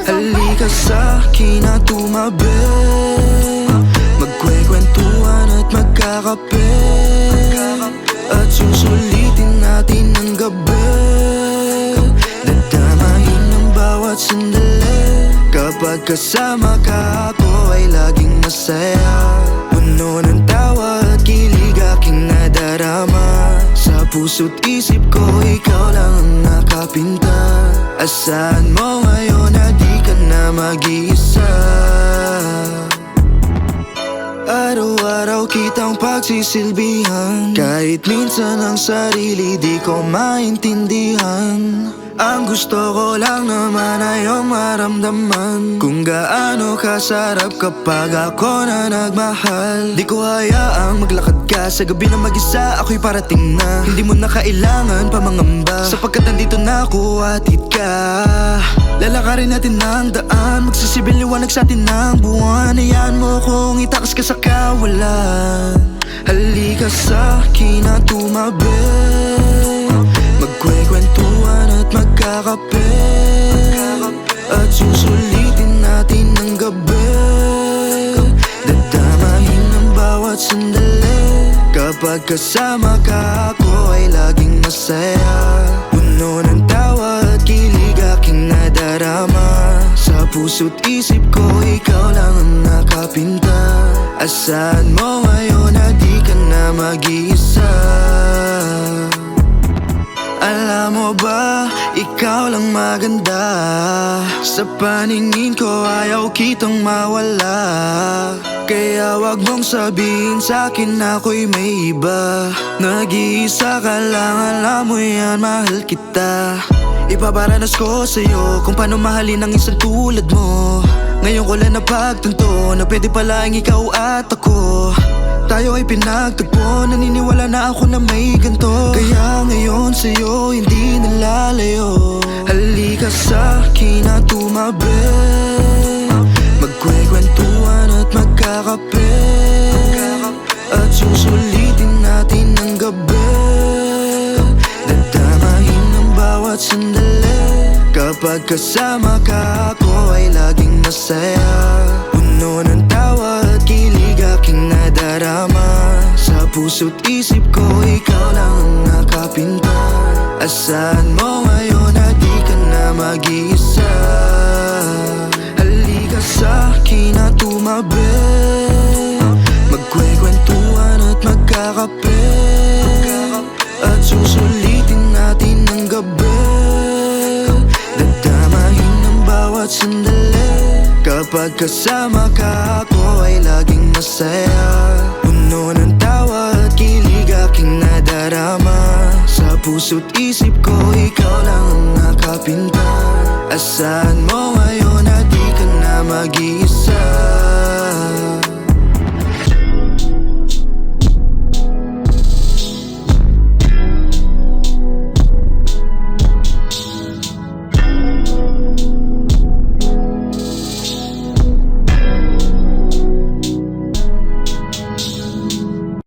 Halika sa'kin at tumabi, magkwekwentuhan at magkakape, at susulitin natin ang gabi, dadamahin ang bawat sandali. Kapag kasama ka, ako ay laging masaya. Puno ng tawa at kilig aking nadarama. Sa puso't isip ko, ikaw lang ang nakapinta. Asahan mo ngayon na di ka na mag-iisa? Araw-araw kitang pagsisilbihan, kahit minsan ang sarili di ko maintindihan. Ang gusto ko lang naman ay iyong maramdaman kung gaano kasarap kapag ako na nagmahal. Di ko hayaang maglakad ka sa gabi na mag-isa, ako'y parating na. Hindi mo na kailangan pa mangamba, sapagkat nandito na ako, hatid ka. Lalakarin natin ang daan, magsisibil liwanag sa atin ng buwan. Hayaan mo kung itakas ka sa kawalan. Halika sa'kin at tumabi, magkwekwentuhan at magkakape, at susulitin natin ang gabi, dadamahin ang bawat sandali. Kapag kasama ka, ako ay laging masaya. Puno ng tawa at kilig aking nadarama. Sa puso't isip ko, ikaw lang ang nakapinta. Asahan mo ngayon na di ka na mag-iisa? Alam mo ba, ikaw lang maganda. Sa paningin ko ayaw kitang mawala. Kaya wag mong sabihin sa'kin na ako'y may iba. Nag-iisa ka lang, alam mo yan, mahal kita. Ipaparanas ko sa'yo kung paano mahalin ang isang tulad mo. Ngayon ko lang napagtanto na pwede pala ang ikaw at ako. Tayo ay pinagtagpo, naniniwala na ako na may ganto. Kaya ngayon sa'yo hindi nalalayo. Halika sa'kin at tumabi, magkwekwentuhan at magkakape, at susulitin natin ang gabi, dadamahin ang bawat sandali. Kapag kasama ka, ako ay laging masaya. Puno ng tawa at kilig aking nadarama. Sa puso't isip ko, ikaw lang ang nakapinta. Asahan mo ngayon na di ka na mag-iisa? Halika sa'kin at tumabi, magkwekwentuhan at magkakape, at susulitin natin ang gabi, dadamahin ang bawat sandali. Kapag kasama ka, ako ay laging masaya. Puno ng tawa at kilig aking nadarama. Sa puso't isip ko, ikaw lang ang nakapinta. Asahan mo ngayon na di ka na mag-iisa?